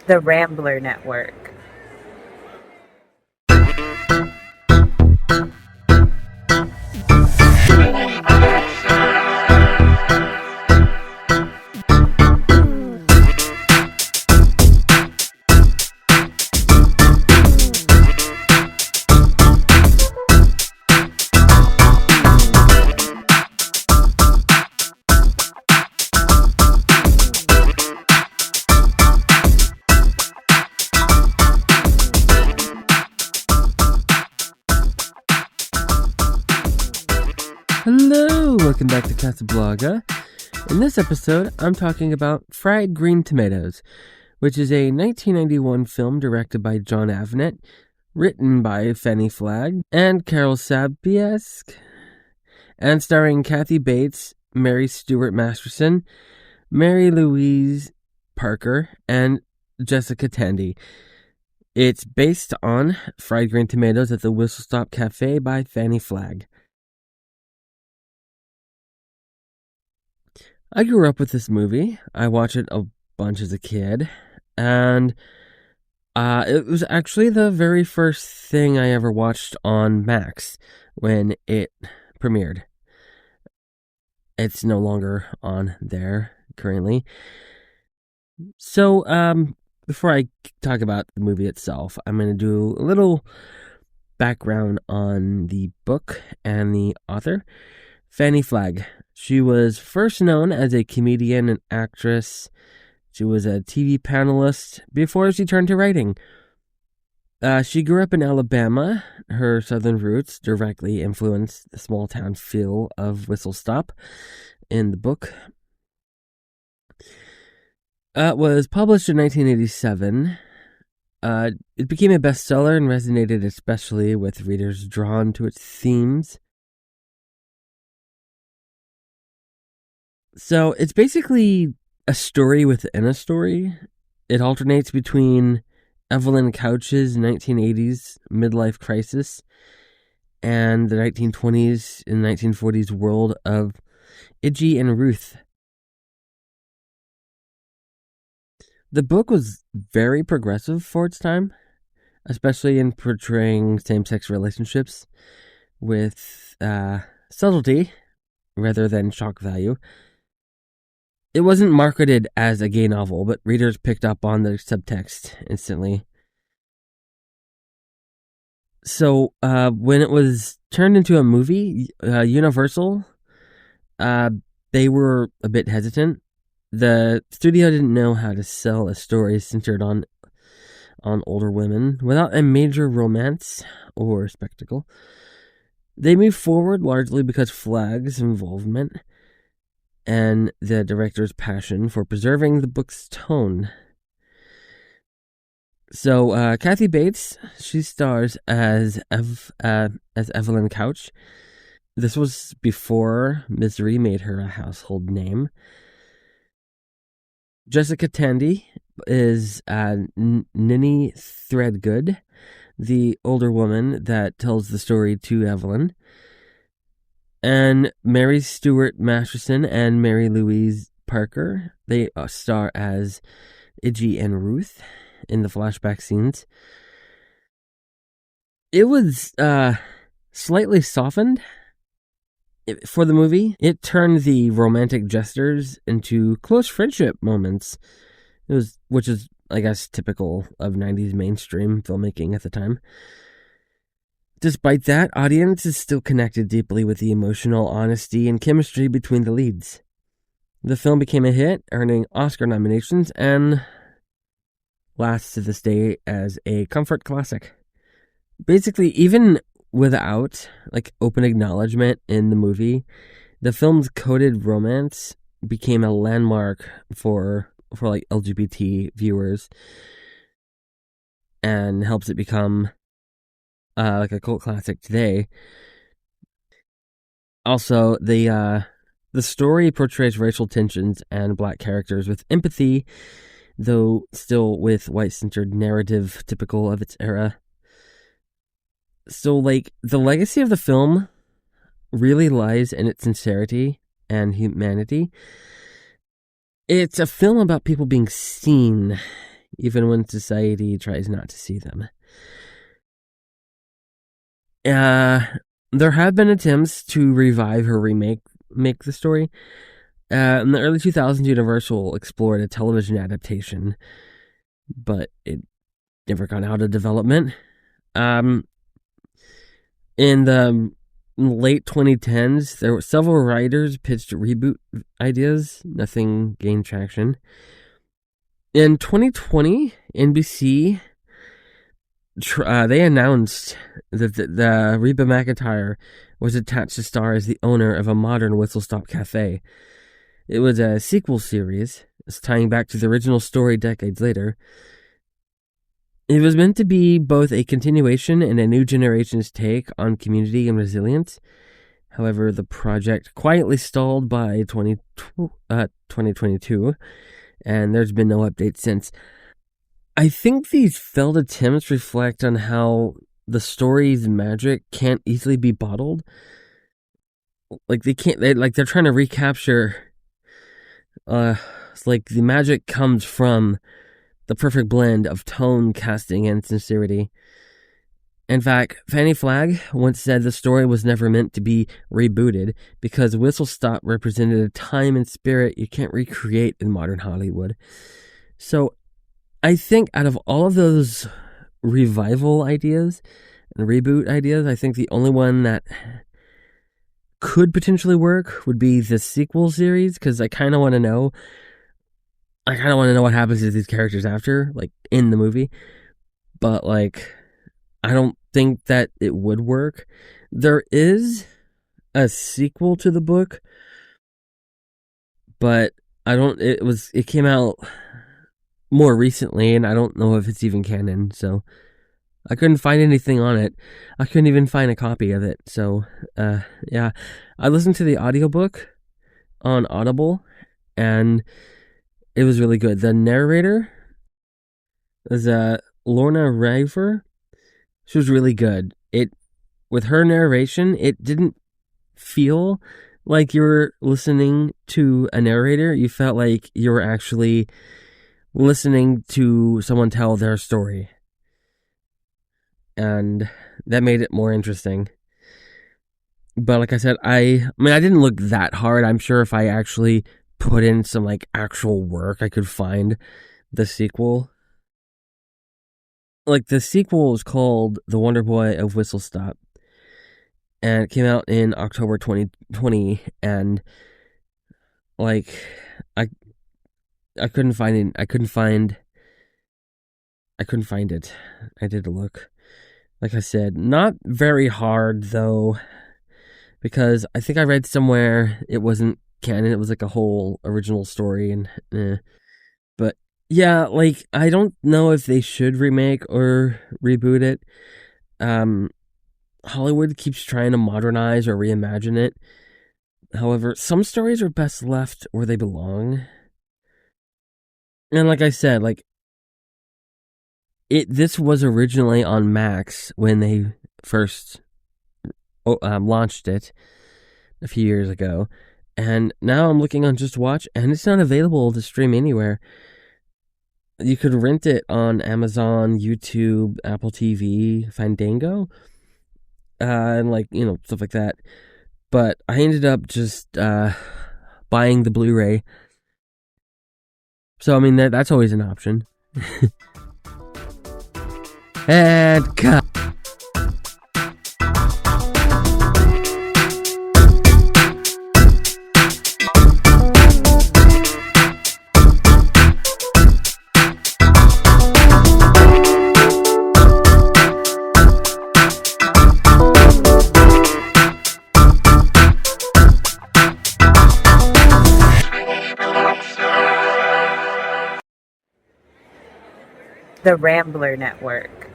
the Rambler Network. Hello, welcome back to Casablanca. In this episode, I'm talking about Fried Green Tomatoes, which is a 1991 film directed by John Avnet, written by Fannie Flagg and Carol Sobiesk, and starring Kathy Bates, Stuart Masterson, Mary-Louise Parker, and Jessica Tandy. It's based on Fried Green Tomatoes at the Whistle Stop Café by Fannie Flagg. I grew up with this movie. I watched it a bunch as a kid, and it was actually the very first thing I ever watched on Max when it premiered. It's no longer on there currently. So, before I talk about the movie itself, I'm going to do a little background on the book and the author, Fannie Flagg. She was first known as a comedian and actress. She was a TV panelist before she turned to writing. She grew up in Alabama. Her southern roots directly influenced the small-town feel of Whistle Stop in the book. It was published in 1987. It became a bestseller and resonated especially with readers drawn to its themes. So it's basically a story within a story. It alternates between Evelyn Couch's 1980s midlife crisis and the 1920s and 1940s world of Idgie and Ruth. The book was very progressive for its time, especially in portraying same-sex relationships with subtlety rather than shock value. It wasn't marketed as a gay novel, but readers picked up on the subtext instantly. So, when it was turned into a movie, Universal, they were a bit hesitant. The studio didn't know how to sell a story centered on older women without a major romance or spectacle. They moved forward largely because Flagg's involvement and the director's passion for preserving the book's tone. So, Kathy Bates, she stars as Evelyn Couch. This was before misery made her a household name. Jessica Tandy is Ninny Threadgood, the older woman that tells the story to Evelyn. And Stuart Masterson and Mary-Louise Parker, they star as Idgie and Ruth in the flashback scenes. It was slightly softened for the movie. It turned the romantic gestures into close friendship moments. Which is, I guess, typical of 90s mainstream filmmaking at the time. Despite that, audiences still connected deeply with the emotional honesty and chemistry between the leads. The film became a hit, earning Oscar nominations, and lasts to this day as a comfort classic. Basically, even without open acknowledgement in the movie, the film's coded romance became a landmark for LGBT viewers, and helps it become a cult classic today. Also, the story portrays racial tensions and black characters with empathy, though still with white-centered narrative typical of its era. So, the legacy of the film really lies in its sincerity and humanity. It's a film about people being seen, even when society tries not to see them. There have been attempts to revive or make the story. In the early 2000s, Universal explored a television adaptation, but it never got out of development. In the late 2010s, there were several writers pitched reboot ideas. Nothing gained traction. In 2020, NBC they announced that the Reba McEntire was attached to star as the owner of a modern whistle-stop cafe. It was a sequel series, tying back to the original story decades later. It was meant to be both a continuation and a new generation's take on community and resilience. However, the project quietly stalled by 2022, and there's been no update since. I think these failed attempts reflect on how the story's magic can't easily be bottled. Like they're trying to recapture. It's like the magic comes from the perfect blend of tone, casting, and sincerity. In fact, Fannie Flagg once said the story was never meant to be rebooted because Whistle Stop represented a time and spirit you can't recreate in modern Hollywood. So I think out of all of those revival ideas and reboot ideas, I think the only one that could potentially work would be the sequel series, because I kind of want to know what happens to these characters after, like, in the movie. But, like, I don't think that it would work. There is a sequel to the book, but it came out more recently, and I don't know if it's even canon, so I couldn't find anything on it. I couldn't even find a copy of it, so, yeah. I listened to the audiobook on Audible, and it was really good. The narrator is Lorna Raver. She was really good. With her narration, it didn't feel like you were listening to a narrator. You felt like you were actually listening to someone tell their story. And that made it more interesting. But like I said, I didn't look that hard. I'm sure if I actually put in some, like, actual work, I could find the sequel. Like, the sequel is called The Wonder Boy of Whistle Stop, and it came out in October 2020, and, like, I couldn't find it. I couldn't find it. I did look. Like I said, not very hard, though, because I think I read somewhere it wasn't canon. It was like a whole original story, and but yeah, like, I don't know if they should remake or reboot it. Hollywood keeps trying to modernize or reimagine it. However, some stories are best left where they belong. And like I said, like, this was originally on Max when they first launched it a few years ago, and now I'm looking on Just Watch, and it's not available to stream anywhere. You could rent it on Amazon, YouTube, Apple TV, Fandango, and, like, stuff like that. But I ended up just buying the Blu-ray. So, I mean, that's always an option. And cut. The Rambler Network.